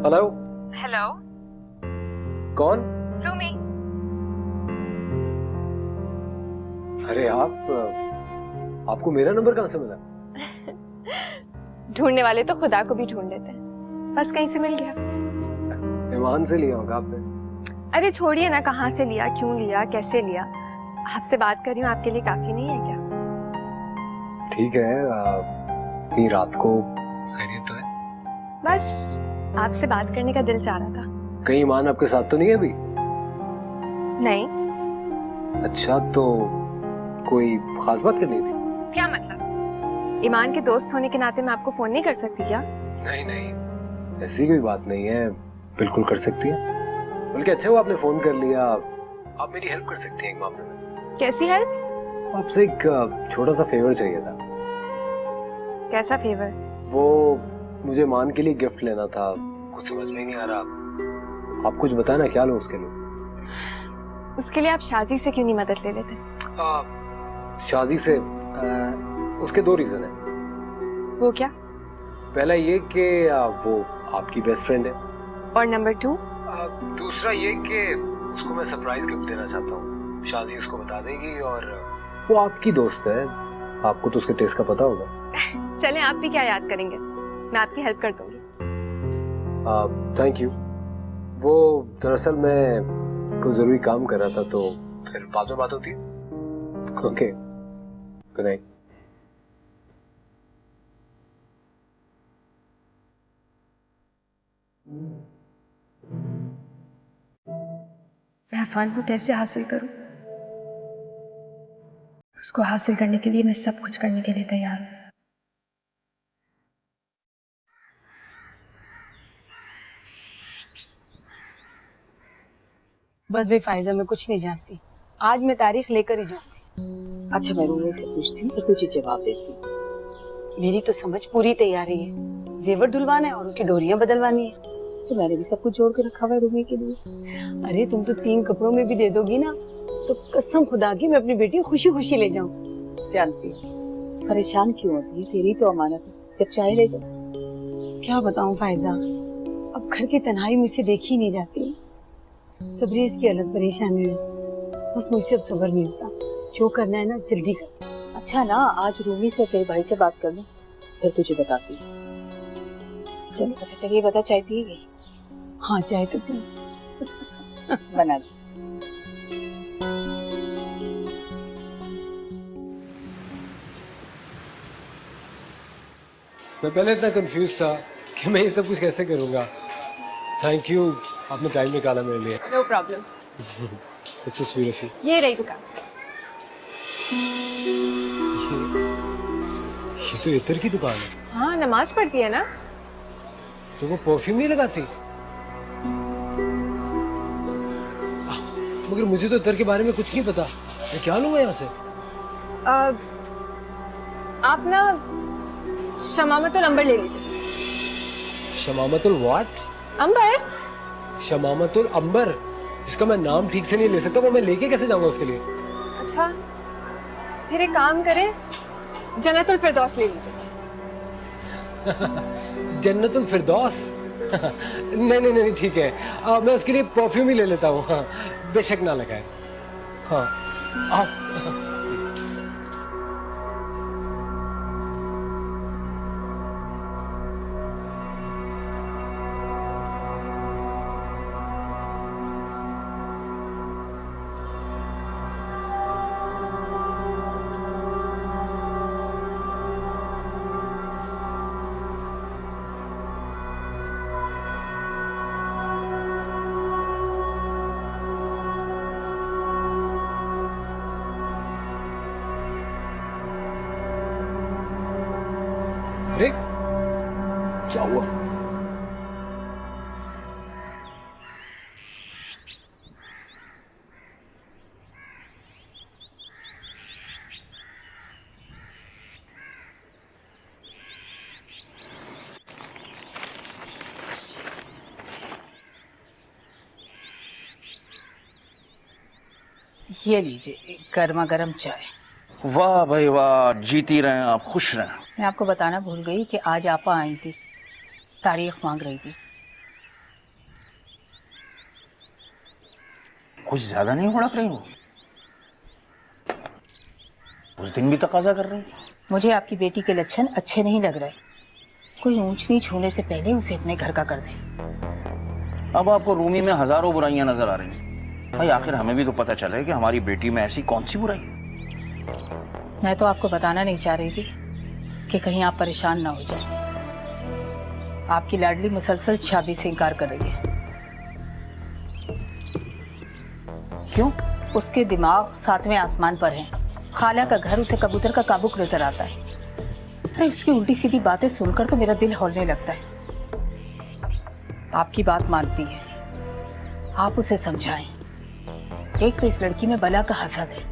Hello. Hello. कौन? रूमी। अरे आपको मेरा नंबर कहाँ से मिला? ढूंढने वाले तो खुदा को भी ढूंढ लेते हैं, बस कहीं से मिल गया। ईमान से लिया होगा आपने। अरे छोड़िए ना, कहाँ से लिया, क्यों लिया, कैसे लिया। आपसे बात कर रही हूँ, आपके लिए काफी नहीं है क्या? ठीक है। इतनी रात को खैरियत तो है? बस आपसे बात करने का दिल चाह रहा था। कहीं ईमान आपके साथ तो नहीं है अभी? नहीं। अच्छा, तो कोई खास बात करनी थी? क्या मतलब? ईमान के दोस्त होने के नाते मैं आपको फोन नहीं कर सकती क्या? नहीं नहीं, ऐसी कोई बात नहीं है, बिल्कुल कर सकती है। बल्कि अच्छा हुआ आपने फोन कर लिया। आप मेरी हेल्प कर सकती हैं एक मामले में। कैसी हेल्प? आपसे एक छोटा सा फेवर चाहिए था। कैसा फेवर? वो मुझे मान के लिए गिफ्ट लेना था, कुछ समझ में ही नहीं आ रहा। आप कुछ बताए ना, क्या लूं उसके लिए? उसके लिए आप शाजी से क्यों नहीं मदद ले लेते? शाजी से उसके दो रीजन है। वो क्या? पहला ये कि वो आपकी बेस्ट फ्रेंड है, और नंबर 2? दूसरा ये कि उसको मैं सरप्राइज गिफ्ट देना चाहता हूँ। शाजी उसको बता देगी और वो आपकी दोस्त है, आपको तो उसके टेस्ट का पता होगा। चलें, आप भी क्या याद करेंगे, मैं आपकी हेल्प कर दूंगी। Thank you. वो दरअसल मैं कोई जरूरी काम कर रहा था, तो फिर बाद में बात होती है। Okay, good night. मैं अफान को कैसे हासिल करूं? उसको हासिल करने के लिए मैं सब कुछ करने के लिए तैयार हूं। बस भाई फायजा, मैं कुछ नहीं जानती। आज मैं तारीख लेकर ही जाऊंगी। अच्छा, मैं रूमी से पूछती हूँ और तुझे जवाब देती हूँ। मेरी तो समझ पूरी तैयारी है, जेवर धुलवाना है और उसकी डोरियां बदलवानी है। तो मैंने भी सब कुछ जोड़ के रखा हुआ है रूमी के लिए। अरे तुम तो 3 कपड़ों में भी दे दोगी ना, तो कसम खुदा की मैं अपनी बेटी को खुशी खुशी ले जाऊं। जानती हूँ, परेशान क्यों होती है, तेरी तो अमानत है, जब चाहे ले जाओ। क्या बताऊं फायजा, अब घर की तन्हाई मुझसे देखी नहीं जाती। तबरेज की अलग परेशानी है, बस मुझसे अब सब्र नहीं होता। जो करना है ना जल्दी कर। अच्छा ना, आज रूमी से तेरे भाई से बात कर लूं, फिर तुझे बताती हूँ। चलो, अच्छा चलिए, बता चाय पिएगी? हाँ, चाय तो पी। बना दो। मैं पहले इतना कंफ्यूज था कि मैं ये सब कुछ कैसे करूँगा। थैंक यू, आपने टाइम निकाला मेरे लिए। No problem. It's so sweet of you. ये रही दुकान। ये तो इतर की दुकान है। हाँ, नमाज पढ़ती है ना। तो वो परफ्यूम नहीं लगाती? मगर मुझे तो इतर के बारे में कुछ नहीं पता, मैं क्या लूंगा यहाँ से? आप ना शमामतुल अंबर ले लीजिए। शमामतुल व्हाट? अंबर? शमामतुल अंबर, जिसका मैं नाम ठीक से नहीं ले सकता, वो मैं लेके कैसे जाऊंगा उसके लिए? अच्छा, फिर एक काम करें, जन्नतुल फिरदौस ले लीजिए। जन्नतुल फिरदौस? नहीं नहीं नहीं, ठीक है, मैं उसके लिए परफ्यूम ही ले लेता हूँ। हाँ, बेशक ना लगाए। हाँ, आओ। अरे क्या हुआ? ये लीजिए गर्मा गर्म चाय। वाह भाई वाह, जीती रहें आप, खुश रहें। मैं आपको बताना भूल गई कि आज आपा आई थी, तारीख मांग रही थी। कुछ ज्यादा नहीं भड़क रही हो? उस दिन भी तकाजा कर रही थी। मुझे आपकी बेटी के लक्षण अच्छे नहीं लग रहे। कोई ऊंच नीच होने से पहले उसे अपने घर का कर दे। अब आपको रूमी में हजारों बुराइयां नजर आ रही हैं। भाई आखिर हमें भी तो पता चले कि हमारी बेटी में ऐसी कौन सी बुराई है। मैं तो आपको बताना नहीं चाह रही थी कि कहीं आप परेशान ना हो जाए। आपकी लाडली मुसलसल शादी से इनकार कर रही है। क्यों? उसके दिमाग 7वें आसमान पर है। खाला का घर उसे कबूतर का काबुक नजर आता है। अरे उसकी उल्टी सीधी बातें सुनकर तो मेरा दिल हौलने लगता है। आपकी बात मानती है, आप उसे समझाएं। एक तो इस लड़की में बला का हसद है।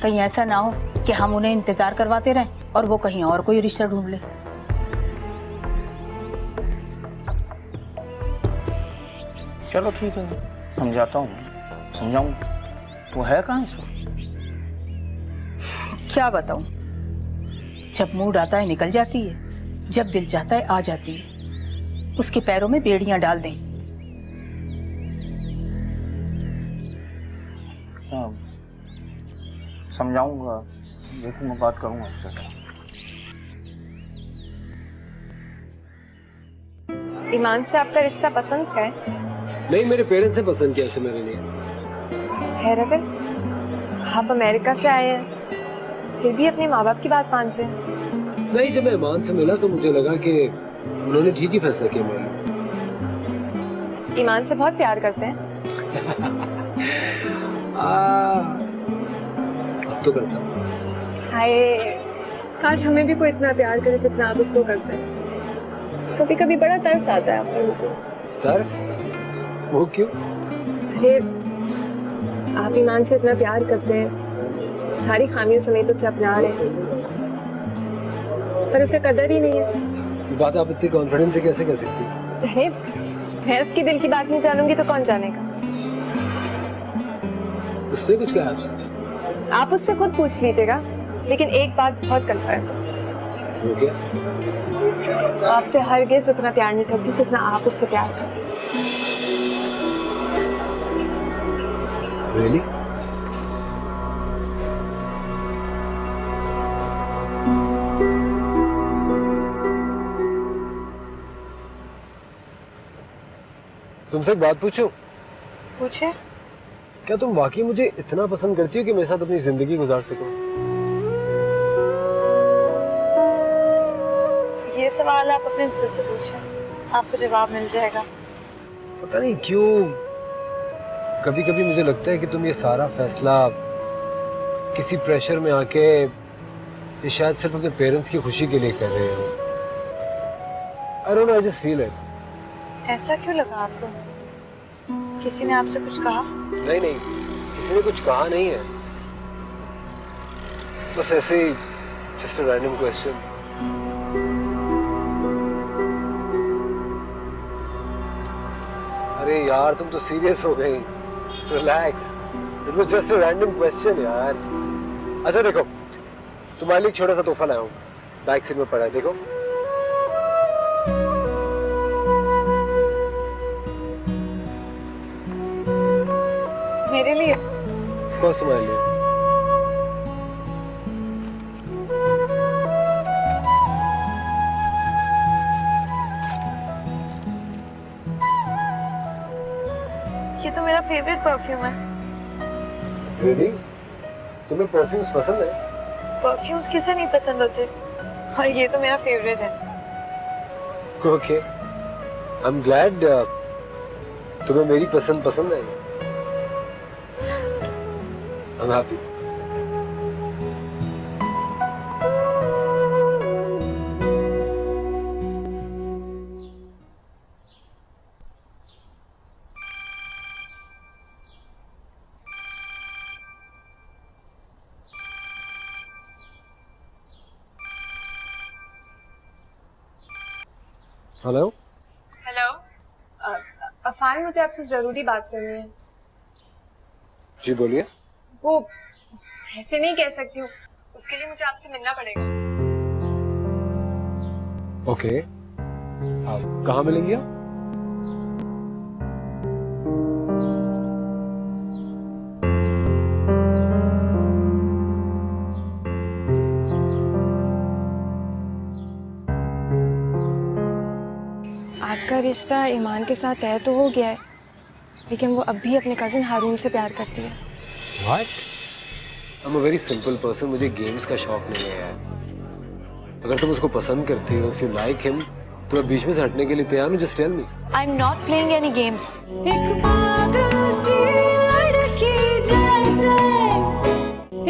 कहीं ऐसा ना हो कि हम उन्हें इंतजार करवाते रहें और वो कहीं और कोई रिश्ता ढूंढ ले। चलो ठीक है, समझाता हूँ, समझाऊंगा। वो है कहाँ इस वक्त? क्या बताऊं, जब मूड आता है निकल जाती है, जब दिल चाहता है आ जाती है। उसके पैरों में बेड़ियां डाल दें। हाँ, समझाऊंगा, देखूंगा, बात करूंगा उससे। ईमान से आपका रिश्ता पसंद है? नहीं, मेरे पेरेंट्स ने पसंद किया उसे मेरे लिए। हैरत है, आप अमेरिका से आए हैं फिर भी अपने माँ बाप की बात मानते हैं। नहीं, जब मैं ईमान से मिला तो मुझे लगा कि उन्होंने ठीक ही फैसला किया मेरे लिए। ईमान से बहुत प्यार करते हैं? अब तो करता हूँ। हाय, काश हमें भी कोई इतना प्यार करे जितना आप उसको करते हैं। कभी कभी बड़ा तरस आता है आप पर मुझे। तरस? वो क्यों? अरे, आप ईमान से इतना प्यार करते हैं, सारी खामियों समेत उसे अपना रहे हैं, पर उसे कदर ही नहीं है। ये बात आप इतनी कॉन्फिडेंस से कैसे कह सकती थी? अरे, मैं उसकी दिल की बात नहीं जानूंगी तो कौन जानेगा। उसने कुछ कहा आपसे? आप उससे खुद पूछ लीजिएगा, लेकिन एक बात बहुत कंफर्म है, वो क्या? वो आपसे हरगिज़ उतना प्यार नहीं करती जितना आप उससे प्यार करती। Really? तुमसे एक बात पूछूं? पूछे। क्या तुम वाकई मुझे इतना पसंद करती हो कि मेरे साथ अपनी जिंदगी गुजार सको? ये सवाल आप अपने दिल से पूछें, आपको जवाब मिल जाएगा। पता नहीं क्यों कभी कभी मुझे लगता है कि तुम ये सारा फैसला किसी प्रेशर में आके ये शायद सिर्फ अपने पेरेंट्स की खुशी के लिए कर रहे हो। I don't know, I just feel it. ऐसा क्यों लगा आपको? किसी ने आपसे कुछ कहा? नहीं नहीं, किसी ने कुछ कहा नहीं है, बस ऐसे ही just a random question. अरे यार, तुम तो सीरियस हो गई। Relax, it was just a random question यार। अच्छा देखो, तुम्हारे लिए एक छोटा सा तोहफा लाया हूँ, बैक सीट में पड़ा है, देखो। मेरे लिए? ऑफ कोर्स तुम्हारे लिए। ये तो मेरा फेवरेट परफ्यूम है। रियली? तुम्हें परफ्यूम्स पसंद है? परफ्यूम्स किसे नहीं पसंद होते, और ये तो मेरा फेवरेट है। ओके, आई एम ग्लैड तुम्हें मेरी पसंद है। I am happy. Hello hello, Afan, मुझे आपसे जरूरी बात करनी है। जी बोलिए। वो ऐसे नहीं कह सकती हूँ, उसके लिए मुझे आपसे मिलना पड़ेगा। ओके, आप कहाँ मिलेंगी आप? आपका रिश्ता ईमान के साथ तय तो हो गया है, लेकिन वो अब भी अपने कज़न हारून से प्यार करती है। What? I am a very simple person, मुझे गेम्स का शौक नहीं है यार। अगर तुम उसको पसंद करती हो, इफ यू लाइक हिम, तो मैं बीच में से हटने के लिए तैयार हूँ, just tell me. I'm not playing any games. एक पागल सी लड़की जैसे,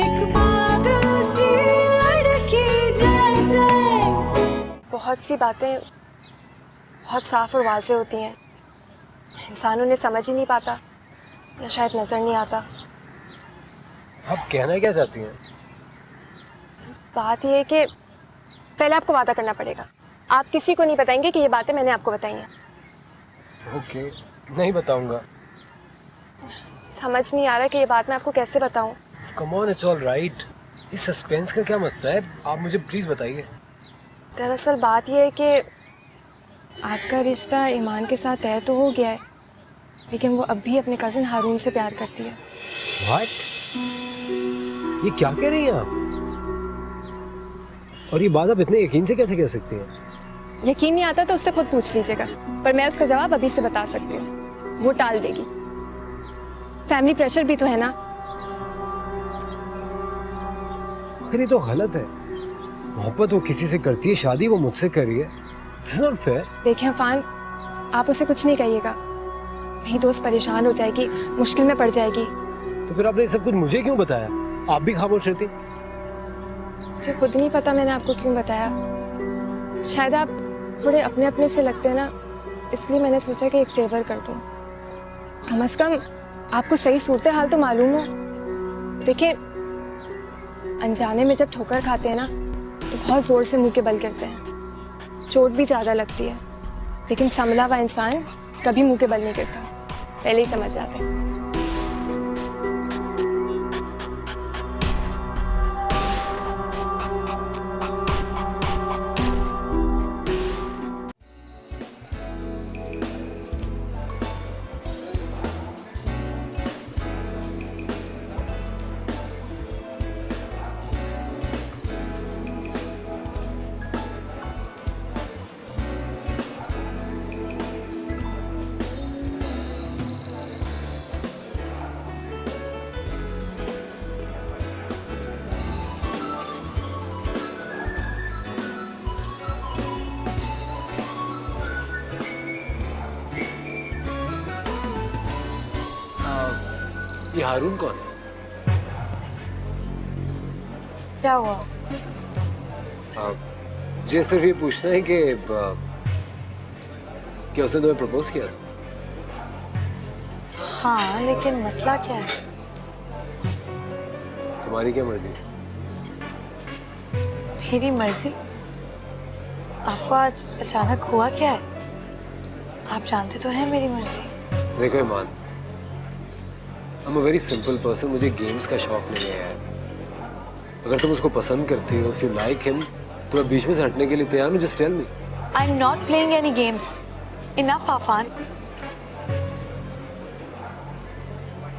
एक पागल सी लड़की जैसे। बहुत सी बातें बहुत साफ और वाज़ेह होती हैं, इंसान उन्हें समझ ही नहीं पाता या शायद नज़र नहीं आता। आप कहना क्या चाहती हैं? बात यह है कि पहले आपको वादा करना पड़ेगा, आप किसी को नहीं बताएंगे कि ये बातें मैंने आपको बताई हैं। ओके, नहीं बताऊंगा। समझ नहीं आ रहा कि ये बात मैं आपको कैसे बताऊं। Come on, it's all right. इस सस्पेंस का क्या मसला है? आप मुझे प्लीज बताइए। दरअसल बात यह है कि आपका रिश्ता ईमान के साथ तय तो हो गया है, लेकिन वो अब भी अपने कज़न हारून से प्यार करती है। व्हाट? ये क्या कह रही हैं आप? और ये बात आप इतने यकीन से कैसे कह सकती हैं? यकीन नहीं आता तो उससे खुद पूछ लीजिएगा, पर मैं उसका जवाब अभी से बता सकती हूँ, वो टाल देगी। फैमिली प्रेशर भी तो है ना। मगर ये तो गलत है। मोहब्बत वो किसी से करती है, शादी वो मुझसे कर रही है। This is not fair. देखिए अफान, आप उसे कुछ नहीं कहिएगा, नहीं दोस्त परेशान हो जाएगी, मुश्किल में पड़ जाएगी। तो फिर आपने ये सब कुछ मुझे क्यों बताया? आप भी खामोश रहती। मुझे खुद नहीं पता मैंने आपको क्यों बताया। शायद आप थोड़े अपने अपने से लगते हैं ना, इसलिए मैंने सोचा कि एक फेवर कर दूं। कम से कम आपको सही सूरत हाल तो मालूम हो। देखिए, अनजाने में जब ठोकर खाते हैं ना, तो बहुत जोर से मुंह के बल गिरते हैं, चोट भी ज्यादा लगती है, लेकिन संभला हुआ इंसान कभी मुंह के बल नहीं गिरता, पहले ही समझ जाते हैं। ये हारून कौन है? क्या हुआ? मुझे सिर्फ ये पूछना है कि क्या उसने तुम्हें प्रपोज किया था? हाँ, लेकिन मसला क्या है? तुम्हारी क्या मर्जी? मेरी मर्जी? आपको आज अचानक हुआ क्या है? आप जानते तो हैं मेरी मर्जी। देखो Iman, I am a very simple person, मुझे गेम्स का शौक नहीं है यार। अगर तुम उसको पसंद करती हो, इफ यू लाइक हिम, तो मैं बीच में से हटने के लिए तैयार हूँ, just tell me. I'm not playing any games. Enough, Aafan.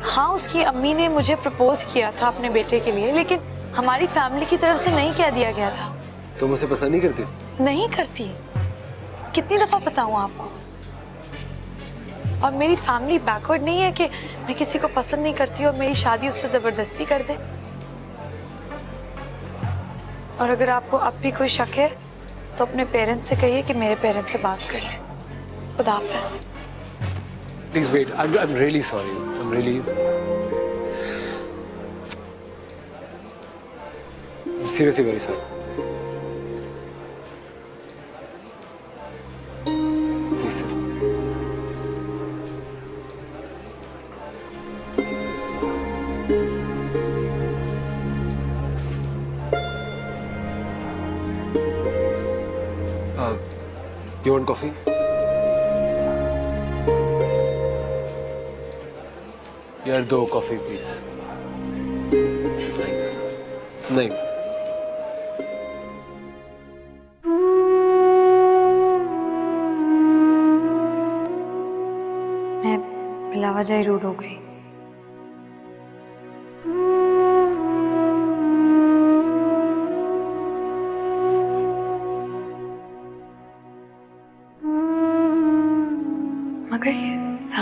हाँ, उसकी अम्मी ने मुझे प्रपोज किया था अपने बेटे के लिए, लेकिन हमारी फैमिली की तरफ से नहीं कह दिया गया था। तुम उसे पसंद नहीं करती? नहीं करती। कितनी दफा बताऊं आपको? और मेरी फैमिली बैकवर्ड नहीं है कि मैं किसी को पसंद नहीं करती और मेरी शादी उससे जबरदस्ती कर दे। और अगर आपको अब भी कोई शक है तो अपने पेरेंट्स से कहिए कि मेरे पेरेंट्स से बात कर लें। खुदा हाफिज़। Please wait, I am really sorry, I am really seriously very sorry. Please sir. You want coffee? यार दो कॉफी प्लीज। थैंक्स। नहीं, मैं बिलावजा ही रूड हो गई।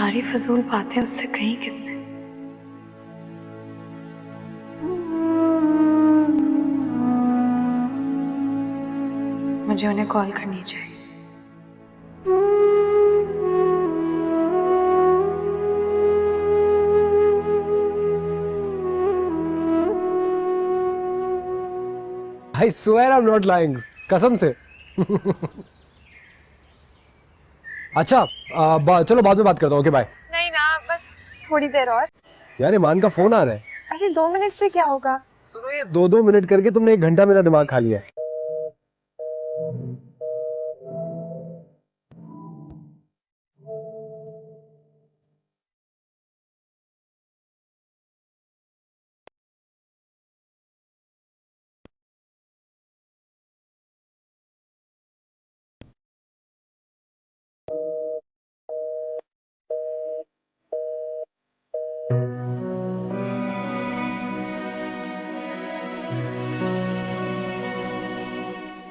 सारी फजूल बातें उससे कही किसने? मुझे उन्हें कॉल करनी चाहिए। I swear I'm not lying. कसम से। अच्छा चलो बाद में बात करता हूँ। Okay bye. नहीं ना, बस थोड़ी देर और। यार ईमान का फोन आ रहा है। अरे 2 मिनट से क्या होगा? सुनो, ये 2-2 मिनट करके तुमने 1 घंटा मेरा दिमाग खा लिया है।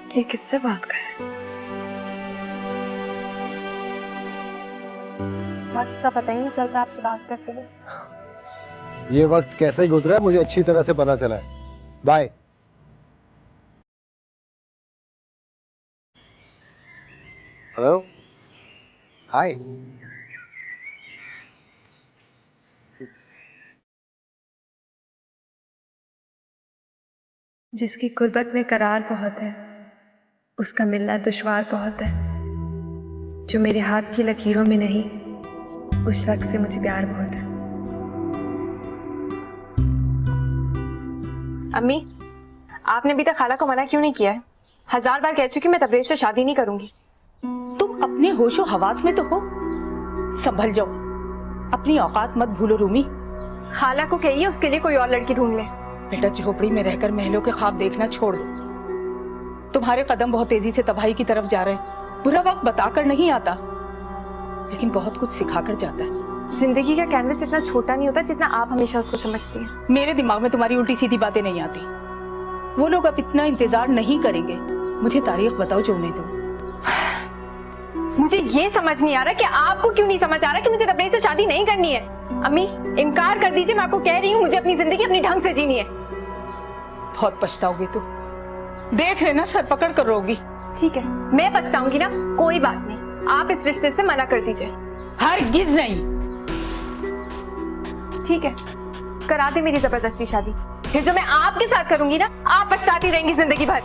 ये किससे बात कर रहे हैं? वक्त का पता ही नहीं चलता आपसे बात करते हुए। ये वक्त कैसे ही गुजरा है मुझे अच्छी तरह से पता चला है। बाय। हेलो, हाय। जिसकी गुर्बत में करार बहुत है, उसका मिलना दुश्वार बहुत है। जो मेरे हाथ की लकीरों में नहीं, उस शख्स से मुझे प्यार बहुत है। अम्मी, आपने अभी तक खाला को मना क्यों नहीं किया है? 1000 बार कह चुकी मैं तबरेज से शादी नहीं करूंगी। तुम अपने होशो हवास में तो हो, संभल जाओ, अपनी औकात मत भूलो रूमी। खाला को कहिए उसके लिए कोई और लड़की ढूंढ ले। बेटा, झोपड़ी में रहकर महलों के ख्वाब देखना छोड़ दो। तुम्हारे कदम बहुत तेजी से तबाही की तरफ जा रहे हैं। बुरा वक्त बताकर नहीं आता, लेकिन बहुत कुछ सिखाकर जाता है। जिंदगी का कैनवस इतना छोटा नहीं होता जितना आप हमेशा उसको समझती हैं। मेरे दिमाग में तुम्हारी उल्टी सीधी बातें नहीं आती। वो लोग अब इतना इंतजार नहीं करेंगे। मुझे तारीख बताओ जो उन्हें दो। मुझे ये समझ नहीं आ रहा कि आपको क्यों नहीं समझ आ रहा कि मुझे तबरेज से शादी नहीं करनी है। अम्मी, इनकार कर दीजिए, मैं आपको कह रही हूँ मुझे अपनी जिंदगी अपनी ढंग से जीनी है। बहुत पछताओगे तुम, देख लेना सर पकड़ कर रोगी। ठीक है, मैं पछताऊंगी ना, कोई बात नहीं। आप इस रिश्ते से मना कर दीजिए। हरगिज नहीं। ठीक है, करा दे मेरी जबरदस्ती शादी। फिर जो मैं आपके साथ करूंगी ना, आप पछताती रहेंगी जिंदगी भर।